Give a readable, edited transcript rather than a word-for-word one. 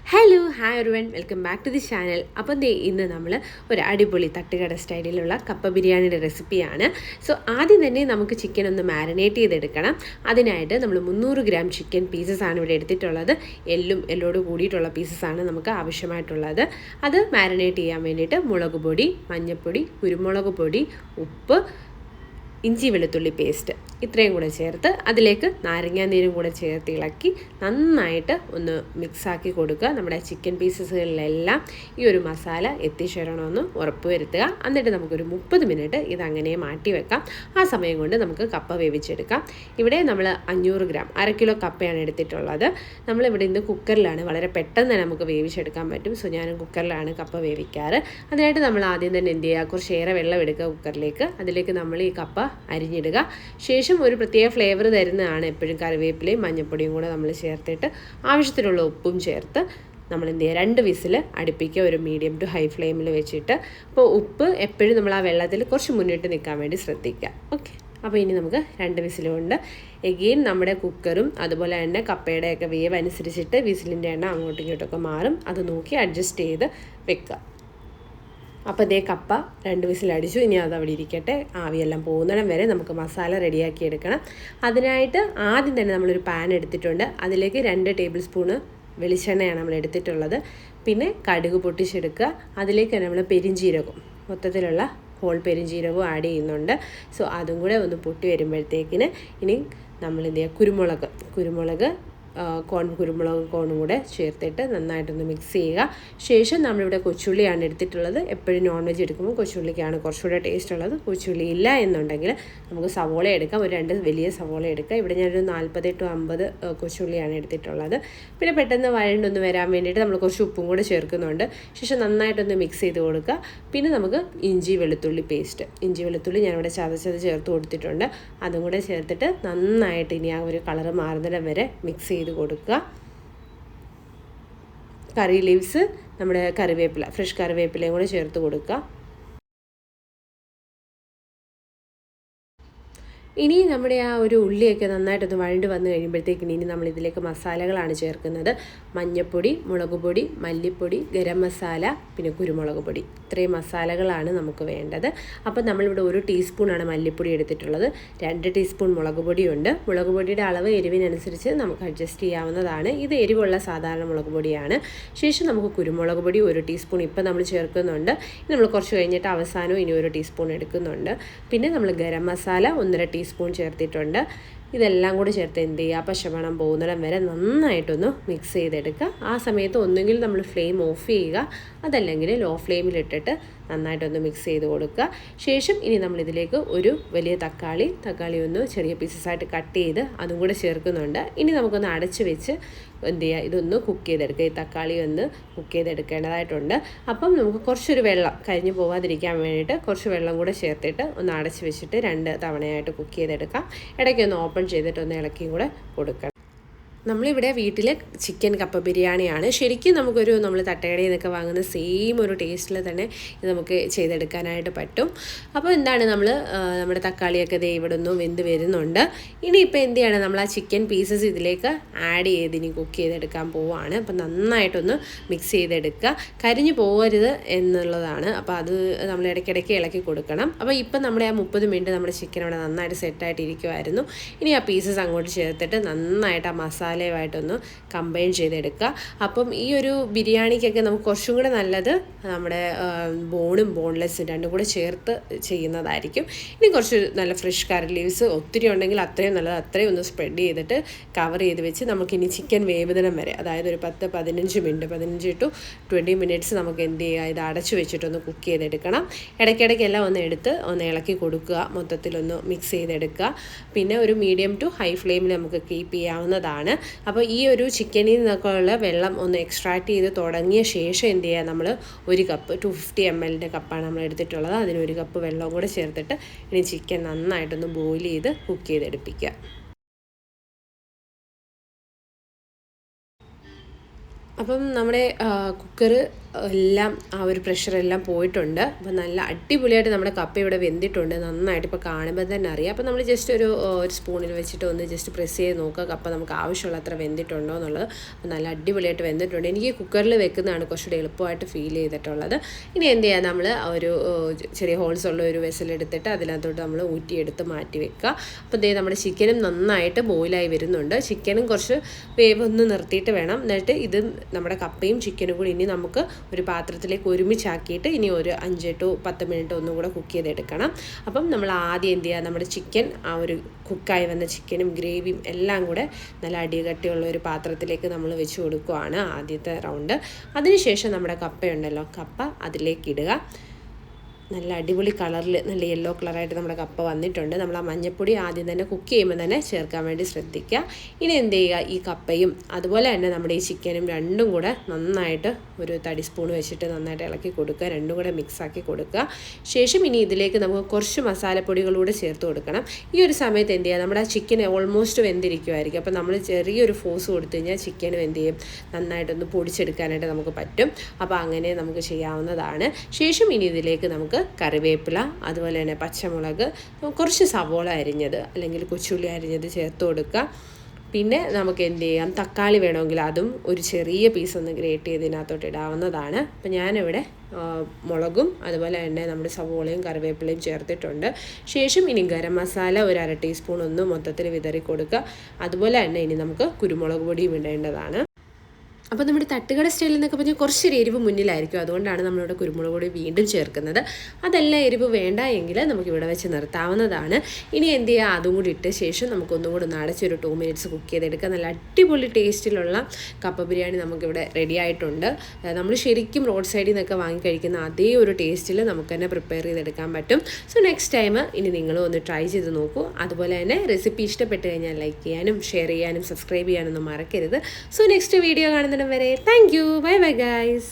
Hello hi everyone, welcome back to the channel. അപ്പം ഇന്ന് നമ്മൾ ഒരു അടിപൊളി തട്ടുകട സ്റ്റൈലിലുള്ള കപ്പ ബിരിയാണിയുടെ റെസിപ്പിയാണ്. സോ ആദ്യം തന്നെ നമുക്ക് ചിക്കൻ ഒന്ന് മാരിനേറ്റ് ചെയ്തെടുക്കണം. അതിനായിട്ട് നമ്മൾ 300 ഗ്രാം ചിക്കൻ പീസസ് ആണ് ഇവിടെ എടുത്തിട്ടുള്ളത്. എല്ലോട് കൂടിയിട്ടുള്ള പീസസാണ് നമുക്ക് ആവശ്യമായിട്ടുള്ളത്. അത് മാരിനേറ്റ് ചെയ്യാൻ വേണ്ടിയിട്ട് മുളക് പൊടി, മഞ്ഞൾപ്പൊടി, കുരുമുളക് പൊടി, ഉപ്പ്, ഇഞ്ചി വെളുത്തുള്ളി പേസ്റ്റ് ഇത്രയും കൂടെ ചേർത്ത് അതിലേക്ക് നാരങ്ങാനീരും കൂടെ ചേർത്ത് ഇളക്കി നന്നായിട്ട് ഒന്ന് മിക്സാക്കി കൊടുക്കുക. നമ്മുടെ ചിക്കൻ പീസസുകളിലെല്ലാം ഈ ഒരു മസാല എത്തിച്ചേരണമെന്ന് ഉറപ്പ് വരുത്തുക. എന്നിട്ട് നമുക്കൊരു 30 മിനിറ്റ് ഇതങ്ങനെ മാറ്റി വെക്കാം. ആ സമയം കൊണ്ട് നമുക്ക് കപ്പ വേവിച്ചെടുക്കാം. ഇവിടെ നമ്മൾ 500 ഗ്രാം 1/2 കിലോ കപ്പയാണ് എടുത്തിട്ടുള്ളത്. നമ്മളിവിടെ ഇന്ന് കുക്കറിലാണ്, വളരെ പെട്ടെന്ന് തന്നെ നമുക്ക് വേവിച്ചെടുക്കാൻ പറ്റും. സോ ഞാൻ കുക്കറിലാണ് കപ്പ വേവിക്കാറ്. അതിനായിട്ട് നമ്മൾ ആദ്യം തന്നെ എന്ത് ചെയ്യുക, കുറച്ചേറെ വെള്ളം എടുക്കുക കുക്കറിലേക്ക്. അതിലേക്ക് നമ്മൾ ഈ കപ്പ അരിഞ്ഞിടുക. ശേഷം ഒരു പ്രത്യേക ഫ്ലേവർ തരുന്നതാണ് എപ്പോഴും കറിവേപ്പിലയും മഞ്ഞൾപ്പൊടിയും കൂടെ നമ്മൾ ചേർത്തിട്ട് ആവശ്യത്തിനുള്ള ഉപ്പും ചേർത്ത് നമ്മൾ എന്ത് ചെയ്യുക, 2 വിസിൽ അടുപ്പിക്കുക, ഒരു മീഡിയം ടു ഹൈ ഫ്ലെയിമിൽ വെച്ചിട്ട്. അപ്പോൾ ഉപ്പ് എപ്പോഴും നമ്മൾ ആ വെള്ളത്തിൽ കുറച്ച് മുന്നിട്ട് നിൽക്കാൻ വേണ്ടി ശ്രദ്ധിക്കുക. ഓക്കെ, അപ്പോൾ ഇനി നമുക്ക് 2 വിസിൽ കൊണ്ട് എഗെയിൻ നമ്മുടെ കുക്കറും അതുപോലെ തന്നെ കപ്പയുടെയൊക്കെ വേവ് അനുസരിച്ചിട്ട് വിസിലിൻ്റെ എണ്ണം അങ്ങോട്ടും ഇങ്ങോട്ടൊക്കെ മാറും. അത് നോക്കി അഡ്ജസ്റ്റ് ചെയ്ത് വെക്കുക. അപ്പോൾ ഇതേ കപ്പ 2 വിസിലടിച്ചു. ഇനി അത് അവിടെ ഇരിക്കട്ടെ. ആവിയെല്ലാം പോകുന്നിടം വരെ നമുക്ക് മസാല റെഡിയാക്കി എടുക്കണം. അതിനായിട്ട് ആദ്യം തന്നെ നമ്മളൊരു പാൻ എടുത്തിട്ടുണ്ട്. അതിലേക്ക് 2 ടേബിൾ സ്പൂണ് വെളിച്ചെണ്ണയാണ് നമ്മൾ എടുത്തിട്ടുള്ളത്. പിന്നെ കടുക് പൊട്ടിച്ചെടുക്കുക. അതിലേക്ക് നമ്മൾ പെരിഞ്ജീരകം, മൊത്തത്തിലുള്ള ഹോൾ പെരിഞ്ജീരകവും ആഡ് ചെയ്യുന്നുണ്ട്. സോ അതും കൂടെ ഒന്ന് പൊട്ടി വരുമ്പോഴത്തേക്കിന് ഇനി നമ്മൾ എന്ത് ചെയ്യുക, കുരുമുളക് കുരുമുളകും കോണും കൂടെ ചേർത്തിട്ട് നന്നായിട്ടൊന്ന് മിക്സ് ചെയ്യുക. ശേഷം നമ്മളിവിടെ കൊച്ചുള്ളിയാണ് എടുത്തിട്ടുള്ളത്. എപ്പോഴും നോൺ വെജ് എടുക്കുമ്പോൾ കൊച്ചുള്ളിക്കാണ് കുറച്ചുകൂടെ ടേസ്റ്റ് ഉള്ളത്. കൊച്ചുള്ളി ഇല്ല എന്നുണ്ടെങ്കിൽ നമുക്ക് സവോള എടുക്കാം, ഒരു 2 വലിയ സവോള എടുക്കുക. ഇവിടെ ഞാനൊരു 40 to 50 കൊച്ചുള്ളിയാണ് എടുത്തിട്ടുള്ളത്. പിന്നെ പെട്ടെന്ന് വഴണ്ടൊന്ന് വരാൻ വേണ്ടിയിട്ട് നമ്മൾ കുറച്ച് ഉപ്പും കൂടെ ചേർക്കുന്നുണ്ട്. ശേഷം നന്നായിട്ടൊന്ന് മിക്സ് ചെയ്ത് കൊടുക്കുക. പിന്നെ നമുക്ക് ഇഞ്ചി വെളുത്തുള്ളി ഞാനിവിടെ ചതച്ചത് ചേർത്ത് കൊടുത്തിട്ടുണ്ട്. അതും കൂടെ ചേർത്തിട്ട് നന്നായിട്ട് ഇനി ആ ഒരു കളറ് മാറുന്നിടം വരെ മിക്സ് ചെയ്ത് കൊടുക്കുക. കറി ലീവ്സ്, നമ്മുടെ കറിവേപ്പില, ഫ്രഷ് കറിവേപ്പിലയും കൂടെ ചേർത്ത് കൊടുക്കുക. ഇനി നമ്മുടെ ആ ഒരു ഉള്ളിയൊക്കെ നന്നായിട്ടൊന്ന് വഴണ്ട് വന്നു കഴിയുമ്പോഴത്തേക്കിന് ഇനി നമ്മൾ ഇതിലേക്ക് മസാലകളാണ് ചേർക്കുന്നത്. മഞ്ഞൾപ്പൊടി, മുളക് പൊടി, മല്ലിപ്പൊടി, ഗരം മസാല, പിന്നെ കുരുമുളക് പൊടി. ഇത്രയും മസാലകളാണ് നമുക്ക് വേണ്ടത്. അപ്പോൾ നമ്മളിവിടെ 1 ടീസ്പൂണാണ് മല്ലിപ്പൊടി എടുത്തിട്ടുള്ളത്. 2 ടീസ്പൂൺ മുളക് പൊടിയുണ്ട്. മുളക് പൊടിയുടെ അളവ് എരിവിനനുസരിച്ച് നമുക്ക് അഡ്ജസ്റ്റ് ചെയ്യാവുന്നതാണ്. ഇത് എരിവുള്ള സാധാരണ മുളക് പൊടിയാണ്. ശേഷം നമുക്ക് കുരുമുളക് പൊടി 1 ടീസ്പൂൺ ഇപ്പം നമ്മൾ ചേർക്കുന്നുണ്ട്. നമ്മൾ കുറച്ച് കഴിഞ്ഞിട്ട് അവസാനം ഇനി 1 ടീസ്പൂൺ എടുക്കുന്നുണ്ട്. പിന്നെ നമ്മൾ ഗരം മസാല 1.5 ടീസ്പൂൺ ചേർത്തിട്ടുണ്ട്. ഇതെല്ലാം കൂടി ചേർത്ത് എന്ത് ചെയ്യുക, പശമണം പോകുന്നിടം വരെ നന്നായിട്ടൊന്ന് മിക്സ് ചെയ്തെടുക്കുക. ആ സമയത്ത് ഒന്നുകിൽ നമ്മൾ ഫ്ലെയിം ഓഫ് ചെയ്യുക, അതല്ലെങ്കിൽ ലോ ഫ്ലെയിമിലിട്ടിട്ട് നന്നായിട്ടൊന്ന് മിക്സ് ചെയ്ത് കൊടുക്കുക. ശേഷം ഇനി നമ്മളിതിലേക്ക് ഒരു വലിയ തക്കാളി ഒന്ന് ചെറിയ പീസസായിട്ട് കട്ട് ചെയ്ത് അതും കൂടെ ചേർക്കുന്നുണ്ട്. ഇനി നമുക്കൊന്ന് അടച്ച് വെച്ച് എന്ത് ചെയ്യുക, ഇതൊന്ന് കുക്ക് ചെയ്തെടുക്കുക. ഈ തക്കാളി ഒന്ന് കുക്ക് ചെയ്തെടുക്കേണ്ടതായിട്ടുണ്ട്. അപ്പം നമുക്ക് കുറച്ചൊരു വെള്ളം കരിഞ്ഞു പോകാതിരിക്കാൻ വേണ്ടിയിട്ട് കുറച്ച് വെള്ളം കൂടെ ചേർത്തിട്ട് ഒന്ന് അടച്ച് വെച്ചിട്ട് 2 തവണയായിട്ട് കുക്ക് ചെയ്തെടുക്കാം. ഇടയ്ക്കൊന്ന് ഓപ്പൺ ചെയ്തിട്ട് ഒന്ന് ഇളക്കിയും കൂടെ കൊടുക്കണം. നമ്മളിവിടെ വീട്ടിൽ ചിക്കൻ കപ്പ ബിരിയാണിയാണ്. ശരിക്കും നമ്മൾ തട്ടുകടയിൽ നിന്നൊക്കെ വാങ്ങുന്ന സെയിം ഒരു ടേസ്റ്റിൽ തന്നെ ഇത് നമുക്ക് ചെയ്തെടുക്കാനായിട്ട് പറ്റും. അപ്പോൾ എന്താണ് നമ്മുടെ തക്കാളിയൊക്കെ ഇവിടെ ഒന്നും വെന്ത് വരുന്നുണ്ട്. ഇനിയിപ്പോൾ എന്ത് ചെയ്യണം, നമ്മൾ ആ ചിക്കൻ പീസസ് ഇതിലേക്ക് ആഡ് ചെയ്ത് ഇനി കുക്ക് ചെയ്തെടുക്കാൻ പോവുകയാണ്. അപ്പോൾ നന്നായിട്ടൊന്ന് മിക്സ് ചെയ്തെടുക്കുക. കരിഞ്ഞു പോകരുത് എന്നുള്ളതാണ്. അപ്പോൾ അത് നമ്മൾ ഇടയ്ക്കിടയ്ക്ക് ഇളക്കി കൊടുക്കണം. അപ്പോൾ ഇപ്പം നമ്മുടെ ആ 30 മിനിറ്റ് നമ്മുടെ ചിക്കൻ അവിടെ നന്നായിട്ട് സെറ്റായിട്ട് ഇരിക്കുമായിരുന്നു. ഇനി ആ പീസസ് അങ്ങോട്ട് ചേർത്തിട്ട് നന്നായിട്ട് ആ മസാലയുമായിട്ടൊന്ന് കമ്പൈൻ ചെയ്തെടുക്കുക. അപ്പം ഈ ഒരു ബിരിയാണിക്കൊക്കെ നമുക്ക് കുറച്ചും കൂടെ നല്ലത് നമ്മുടെ ബോണും ബോൺലെസ്സും രണ്ടും കൂടെ ചേർത്ത് ചെയ്യുന്നതായിരിക്കും. ഇനി കുറച്ച് നല്ല ഫ്രഷ് കറി ലീവ്സ് ഒത്തിരി ഉണ്ടെങ്കിൽ അത്രയും നല്ലത്. അത്രയും ഒന്ന് സ്പ്രെഡ് ചെയ്തിട്ട് കവർ ചെയ്ത് വെച്ച് നമുക്കിനി ചിക്കൻ വേവുന്നതിനും വരെ, അതായത് ഒരു 10-15 മിനിറ്റ് 15 to 20 മിനിറ്റ്സ് നമുക്ക് എന്ത് ചെയ്യുക, ഇത് അടച്ചു വെച്ചിട്ടൊന്ന് കുക്ക് ചെയ്തെടുക്കണം. ഇടയ്ക്കിടയ്ക്ക് എല്ലാം ഒന്ന് എടുത്ത് ഒന്ന് ഇളക്കി കൊടുക്കുക, മൊത്തത്തിലൊന്ന് മിക്സ് ചെയ്തെടുക്കുക. പിന്നെ ഒരു മീഡിയം ടു ഹൈ ഫ്ലെയിമിൽ നമുക്ക് കീപ്പ് ചെയ്യാവുന്നതാണ്. അപ്പോൾ ഈ ഒരു ചിക്കനിൽ നിന്നൊക്കെ ഉള്ള വെള്ളം ഒന്ന് എക്സ്ട്രാക്ട് ചെയ്ത് തുടങ്ങിയ ശേഷം എന്ത് ചെയ്യുക, നമ്മൾ 1 കപ്പ് 250 ml കപ്പാണ് നമ്മൾ എടുത്തിട്ടുള്ളത്. അതിന് 1 കപ്പ് വെള്ളവും കൂടെ ചേർത്തിട്ട് ഇനി ചിക്കൻ നന്നായിട്ടൊന്ന് ബോയിൽ ചെയ്ത് കുക്ക് ചെയ്തെടുപ്പിക്കുക. അപ്പം നമ്മുടെ കുക്കർ എല്ലാം ആ ഒരു പ്രഷറെല്ലാം പോയിട്ടുണ്ട്. അപ്പോൾ നല്ല അടിപൊളിയായിട്ട് നമ്മുടെ കപ്പ ഇവിടെ വെന്തിട്ടുണ്ട്. നന്നായിട്ട് ഇപ്പോൾ കാണുമ്പോൾ തന്നെ അറിയാം. അപ്പോൾ നമ്മൾ ജസ്റ്റ് ഒരു സ്പൂണിൽ വെച്ചിട്ട് ഒന്ന് ജസ്റ്റ് പ്രസ് ചെയ്ത് നോക്കുക കപ്പ നമുക്ക് ആവശ്യമുള്ള അത്ര വെന്തിട്ടുണ്ടോ എന്നുള്ളത്. അപ്പോൾ നല്ല അടിപൊളിയായിട്ട് വെന്തിട്ടുണ്ട്. എനിക്ക് കുക്കറിൽ വെക്കുന്നതാണ് കുറച്ചുകൂടി എളുപ്പമായിട്ട് ഫീൽ ചെയ്തിട്ടുള്ളത്. ഇനി എന്ത് ചെയ്യാം, നമ്മൾ ഒരു ചെറിയ ഹോൾസ് ഉള്ള ഒരു വെസലെടുത്തിട്ട് അതിനകത്തോട്ട് നമ്മൾ ഊറ്റിയെടുത്ത് മാറ്റി വെക്കുക. അപ്പോൾ ഇതേ നമ്മുടെ ചിക്കനും നന്നായിട്ട് ബോയിലായി വരുന്നുണ്ട്. ചിക്കനും കുറച്ച് വേവ് ഒന്ന് നിർത്തിയിട്ട് വേണം. എന്നിട്ട് ഇത് നമ്മുടെ കപ്പയും ചിക്കനും കൂടി ഇനി നമുക്ക് ഒരു പാത്രത്തിലേക്ക് ഒരുമിച്ചാക്കിയിട്ട് ഇനി ഒരു 5 to 10 മിനിറ്റ് ഒന്നും കൂടെ കുക്ക് ചെയ്തെടുക്കണം. അപ്പം നമ്മൾ ആദ്യം എന്ത് ചെയ്യുക, നമ്മുടെ ചിക്കൻ ആ ഒരു കുക്കായി വന്ന ചിക്കനും ഗ്രേവിയും എല്ലാം കൂടെ നല്ല അടികട്ടിയുള്ള ഒരു പാത്രത്തിലേക്ക് നമ്മൾ വെച്ച് കൊടുക്കുകയാണ് ആദ്യത്തെ റൗണ്ട്. അതിനുശേഷം നമ്മുടെ കപ്പയുണ്ടല്ലോ, കപ്പ അതിലേക്ക് ഇടുക. നല്ല അടിപൊളി കളറിൽ നല്ല യെല്ലോ കളറായിട്ട് നമ്മുടെ കപ്പ വന്നിട്ടുണ്ട്. നമ്മൾ ആ മഞ്ഞൾപ്പൊടി ആദ്യം തന്നെ കുക്ക് ചെയ്യുമ്പോൾ തന്നെ ചേർക്കാൻ വേണ്ടി ശ്രദ്ധിക്കുക. ഇനി എന്ത് ചെയ്യുക, ഈ കപ്പയും അതുപോലെ തന്നെ നമ്മുടെ ഈ ചിക്കനും രണ്ടും കൂടെ നന്നായിട്ട് ഒരു തടി സ്പൂൺ വെച്ചിട്ട് നന്നായിട്ട് ഇളക്കി കൊടുക്കുക. രണ്ടും കൂടെ മിക്സാക്കി കൊടുക്കുക. ശേഷം ഇനി ഇതിലേക്ക് നമുക്ക് കുറച്ച് മസാലപ്പൊടികളൂടെ ചേർത്ത് കൊടുക്കണം. ഈ ഒരു സമയത്ത് എന്ത് ചെയ്യുക, നമ്മുടെ ചിക്കൻ ഓൾമോസ്റ്റ് വെന്തിരിക്കുമായിരിക്കും. അപ്പോൾ നമ്മൾ ചെറിയൊരു ഫോഴ്സ് കൊടുത്തു കഴിഞ്ഞാൽ ചിക്കനും എന്ത് ചെയ്യും, നന്നായിട്ടൊന്ന് പൊടിച്ചെടുക്കാനായിട്ട് നമുക്ക് പറ്റും. അപ്പോൾ അങ്ങനെ നമുക്ക് ചെയ്യാവുന്നതാണ്. ശേഷം ഇനി ഇതിലേക്ക് നമുക്ക് കറിവേപ്പില, അതുപോലെ തന്നെ പച്ചമുളക്, കുറച്ച് സവോള അരിഞ്ഞത് അല്ലെങ്കിൽ കൊച്ചുള്ളി അരിഞ്ഞത് ചേർത്ത് കൊടുക്കുക. പിന്നെ നമുക്ക് എന്ത് ചെയ്യാം, തക്കാളി വേണമെങ്കിൽ അതും ഒരു ചെറിയ പീസ് ഒന്ന് ഗ്രേറ്റ് ചെയ്ത് ഇതിനകത്തോട്ട് ഇടാവുന്നതാണ്. അപ്പം ഞാനിവിടെ മുളകും അതുപോലെ തന്നെ നമ്മുടെ സവോളയും കറിവേപ്പിലയും ചേർത്തിട്ടുണ്ട്. ശേഷം ഇനി ഗരം മസാല ഒരു 1/2 ടീസ്പൂൺ ഒന്ന് മൊത്തത്തിൽ വിതറി കൊടുക്കുക. അതുപോലെ തന്നെ ഇനി നമുക്ക് കുരുമുളക് പൊടിയും ഇടേണ്ടതാണ്. അപ്പോൾ നമ്മുടെ തട്ടുകട സ്റ്റൈലിൽ എന്നൊക്കെ പറഞ്ഞാൽ കുറച്ചൊരു എരിവ് മുന്നിലായിരിക്കും. അതുകൊണ്ടാണ് നമ്മളിവിടെ കുരുമുളക് പൊടി വീണ്ടും ചേർക്കുന്നത്. അതെല്ലാം എരിവ് വേണ്ട എങ്കിൽ നമുക്കിവിടെ വെച്ച് നിർത്താവുന്നതാണ്. ഇനി എന്ത് ചെയ്യുക, അതും കൂടി ഇട്ട ശേഷം നമുക്കൊന്നും കൂടി ഒന്ന് അടച്ചൊരു 2 മിനിറ്റ്സ് കുക്ക് ചെയ്തെടുക്കുക. നല്ല അടിപൊളി ടേസ്റ്റിലുള്ള കപ്പ ബിരിയാണി നമുക്കിവിടെ റെഡി ആയിട്ടുണ്ട്. നമ്മൾ ശരിക്കും റോഡ് സൈഡിൽ നിന്നൊക്കെ വാങ്ങി കഴിക്കുന്ന അതേ ഒരു ടേസ്റ്റിൽ നമുക്ക് തന്നെ പ്രിപ്പയർ ചെയ്തെടുക്കാൻ പറ്റും. സോ നെക്സ്റ്റ് ടൈം ഇനി നിങ്ങളും ഒന്ന് ട്രൈ ചെയ്ത് നോക്കൂ. അതുപോലെ തന്നെ റെസിപ്പി ഇഷ്ടപ്പെട്ട് കഴിഞ്ഞാൽ ലൈക്ക് ചെയ്യാനും ഷെയർ ചെയ്യാനും സബ്സ്ക്രൈബ് ചെയ്യാനൊന്നും മറക്കരുത്. സോ നെക്സ്റ്റ് വീഡിയോ കാണുന്ന വരെ thank you. Bye bye guys.